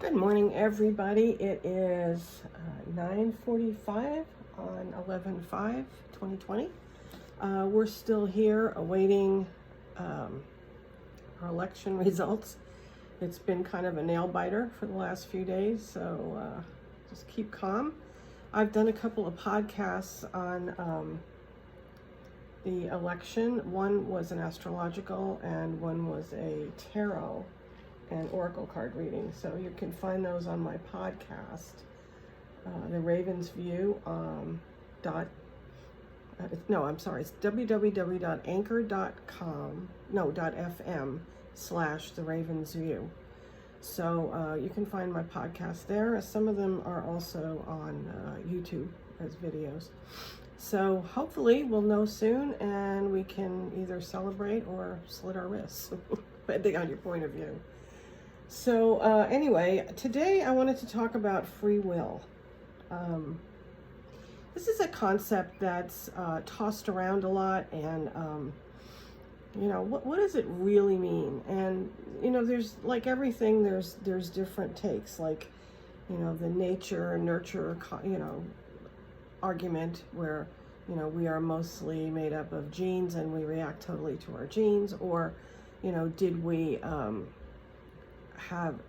Good morning, everybody. It is 9:45 on 11/5/2020. We're still here awaiting our election results. It's been kind of a nail biter for the last few days, so just keep calm. I've done a couple of podcasts on the election. One was an astrological and one was a tarot and oracle card reading. So you can find those on my podcast, The Raven's View. It's www.anchor.fm/The Raven's View. So you can find my podcast there. Some of them are also on YouTube as videos. So hopefully we'll know soon and we can either celebrate or slit our wrists, depending on your point of view. So anyway, today I wanted to talk about free will. This is a concept that's tossed around a lot, and what does it really mean? And there's, like everything, there's different takes. Like the nature nurture argument, where we are mostly made up of genes and we react totally to our genes, or did we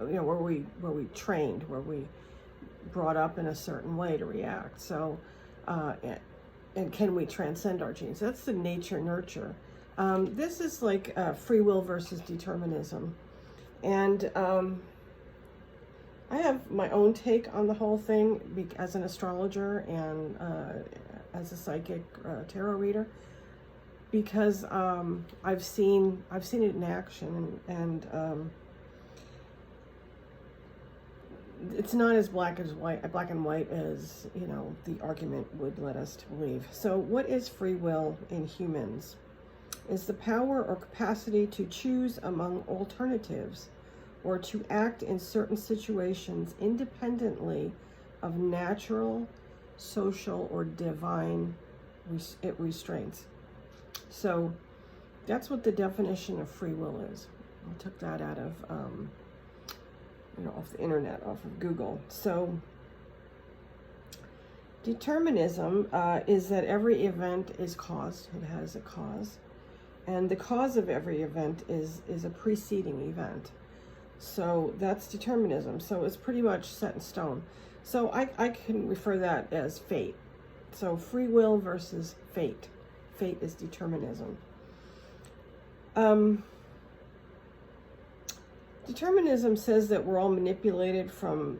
were we trained, were we brought up in a certain way to react? So and can we transcend our genes? That's the nature nurture. This is like free will versus determinism, and I have my own take on the whole thing as an astrologer and as a psychic tarot reader, because I've seen it in action, and it's not as black and white as the argument would let us to believe. So what is free will in humans? Is the power or capacity to choose among alternatives, or to act in certain situations independently of natural, social, or divine restraints. So that's what the definition of free will is. I took that out of off the internet, off of Google. So determinism is that every event is caused. It has a cause, and the cause of every event is a preceding event. So that's determinism. So it's pretty much set in stone. So I can refer that as fate. So free will versus fate. Fate is determinism. Determinism says that we're all manipulated from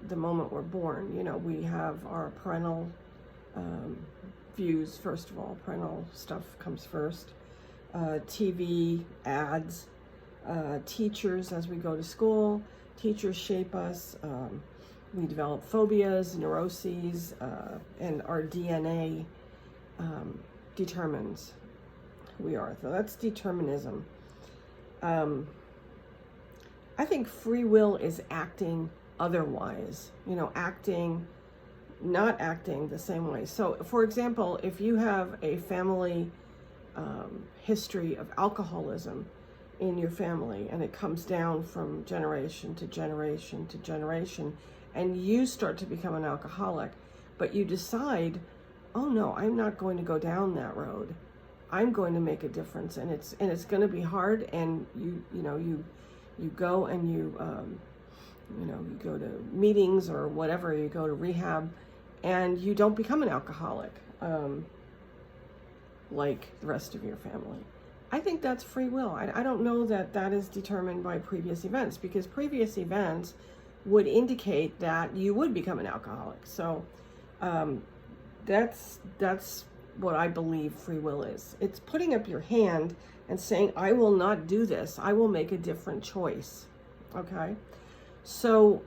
the moment we're born. We have our parental views, first of all. Parental stuff comes first. TV, ads, teachers as we go to school. Teachers shape us. We develop phobias, neuroses, and our DNA determines who we are. So that's determinism. I think free will is acting otherwise, not acting the same way. So, for example, if you have a family history of alcoholism in your family, and it comes down from generation to generation to generation, and you start to become an alcoholic, but you decide, oh no, I'm not going to go down that road. I'm going to make a difference, and it's going to be hard, and you go and you go to meetings or whatever, you go to rehab, and you don't become an alcoholic like the rest of your family. I think that's free will. I don't know that is determined by previous events, because previous events would indicate that you would become an alcoholic. So that's what I believe free will is. It's putting up your hand and saying, I will not do this. I will make a different choice. Okay? So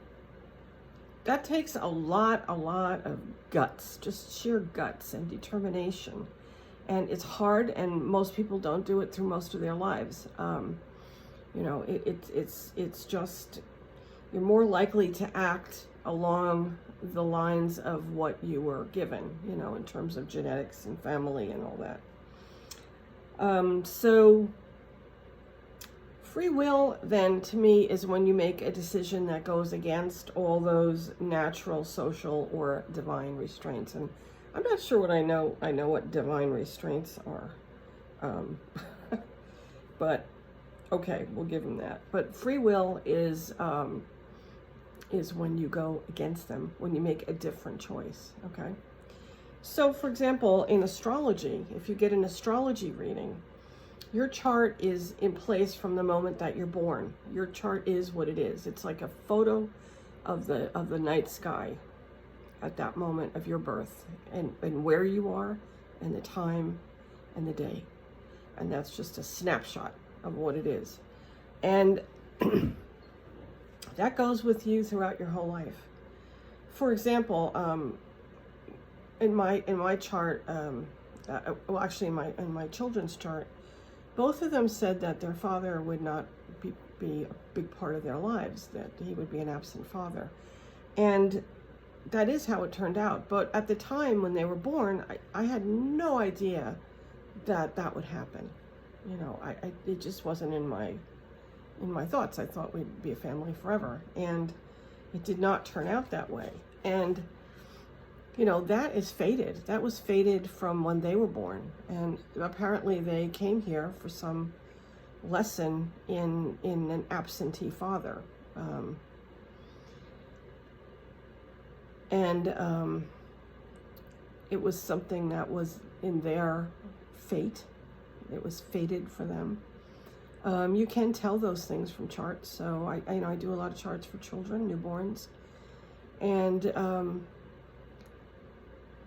that takes a lot of guts, just sheer guts and determination. And it's hard, and most people don't do it through most of their lives. It's just, you're more likely to act along the lines of what you were given, in terms of genetics and family and all that. So Free will, then, to me, is when you make a decision that goes against all those natural, social, or divine restraints. And I'm not sure what I know what divine restraints are. But, okay, we'll give them that. But free will is when you go against them, when you make a different choice, okay? So, for example, in astrology, if you get an astrology reading, your chart is in place from the moment that you're born. Your chart is what it is. It's like a photo of the night sky at that moment of your birth, and where you are, and the time, and the day. And that's just a snapshot of what it is. And that goes with you throughout your whole life. For example, in my chart, well, actually in my children's chart, both of them said that their father would not be a big part of their lives, that he would be an absent father. And that is how it turned out. But at the time when they were born, I had no idea that that would happen. You know, it just wasn't in my thoughts. I thought we'd be a family forever. And it did not turn out that way. And you know, that is fated. That was fated from when they were born. And apparently they came here for some lesson in an absentee father. It was something that was in their fate. It was fated for them. You can tell those things from charts. So I do a lot of charts for children, newborns. And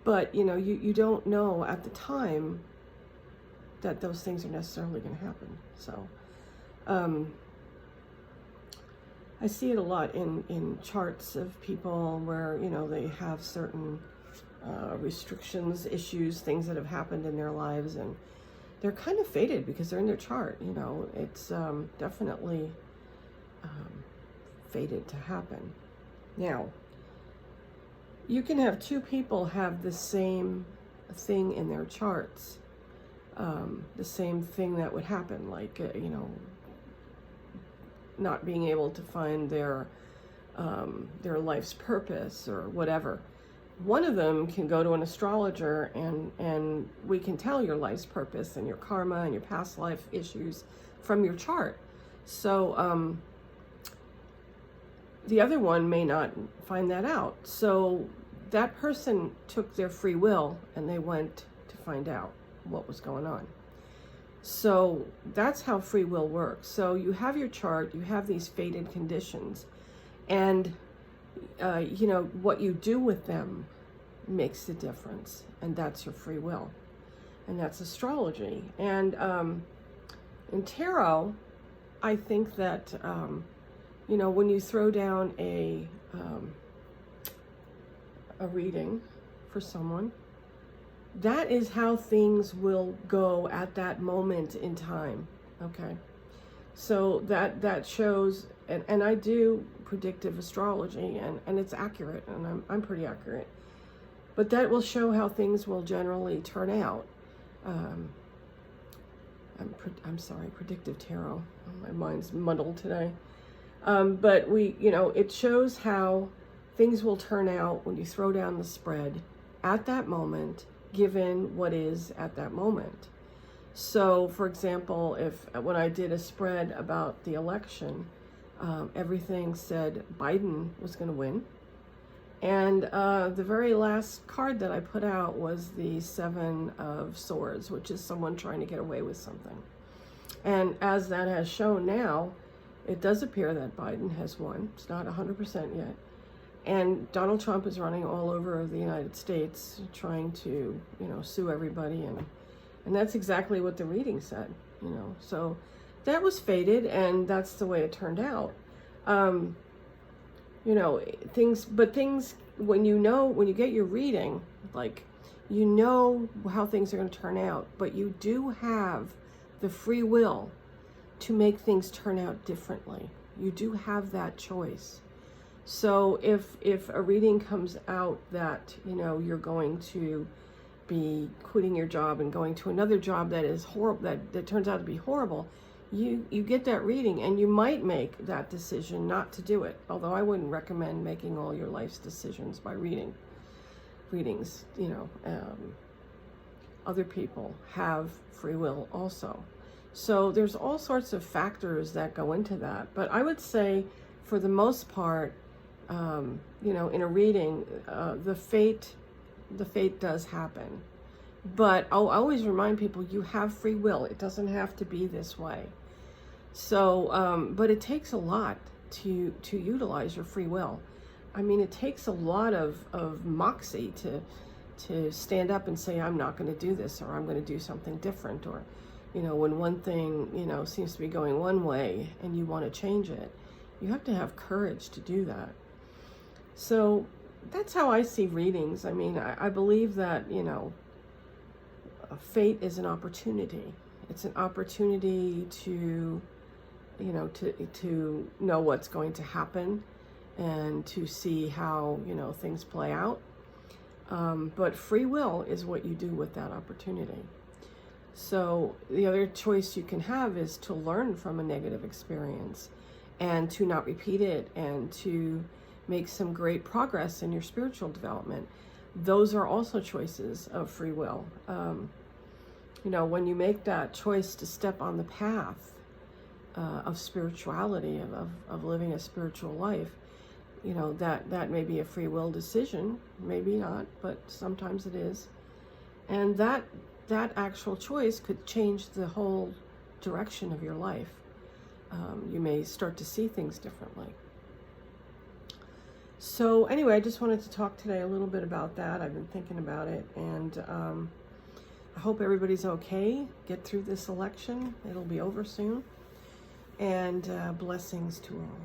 but, you know, you don't know at the time that those things are necessarily going to happen. So I see it a lot in charts of people where, you know, they have certain restrictions, issues, things that have happened in their lives, and they're kind of fated because they're in their chart. You know, it's definitely fated to happen. Now, you can have two people have the same thing in their charts, the same thing that would happen, like, you know, not being able to find their life's purpose or whatever. One of them can go to an astrologer and we can tell your life's purpose and your karma and your past life issues from your chart. So, the other one may not find that out. So that person took their free will and they went to find out what was going on. So that's how free will works. So you have your chart, you have these fated conditions, and you know, what you do with them makes the difference, and that's your free will. And that's astrology. And in tarot, I think that you know, when you throw down a reading for someone, that is how things will go at that moment in time. Okay, so that shows, and I do predictive astrology, and it's accurate, and I'm pretty accurate, but that will show how things will generally turn out. I'm sorry, predictive tarot. My mind's muddled today. But you know, it shows how things will turn out when you throw down the spread at that moment, given what is at that moment. So, for example, when I did a spread about the election, everything said Biden was going to win. And the very last card that I put out was the Seven of Swords, which is someone trying to get away with something. And as that has shown now, it does appear that Biden has won. It's not 100% yet. And Donald Trump is running all over the United States trying to, you know, sue everybody. And that's exactly what the reading said, you know. So that was fated, and that's the way it turned out. You know, things, when you get your reading, like, you know how things are going to turn out, but you do have the free will to make things turn out differently. You do have that choice. So if a reading comes out that, you know, you're going to be quitting your job and going to another job that is horrible, that turns out to be horrible, you get that reading and you might make that decision not to do it. Although I wouldn't recommend making all your life's decisions by readings. Other people have free will also. So there's all sorts of factors that go into that. But I would say for the most part, in a reading, the fate does happen. But I'll always remind people you have free will. It doesn't have to be this way. So, but it takes a lot to utilize your free will. I mean, it takes a lot of moxie to stand up and say, I'm not going to do this, or I'm going to do something different, or, when one thing, seems to be going one way and you want to change it, you have to have courage to do that. So that's how I see readings. I mean, I believe that, fate is an opportunity. It's an opportunity to know what's going to happen and to see how, things play out. But free will is what you do with that opportunity. So the other choice you can have is to learn from a negative experience and to not repeat it and to make some great progress in your spiritual development. Those are also choices of free will. When you make that choice to step on the path of spirituality, of living a spiritual life, that may be a free will decision, maybe not, but sometimes it is. And that actual choice could change the whole direction of your life. You may start to see things differently. So anyway, I just wanted to talk today a little bit about that. I've been thinking about it, and I hope everybody's okay. Get through this election. It'll be over soon. And blessings to all.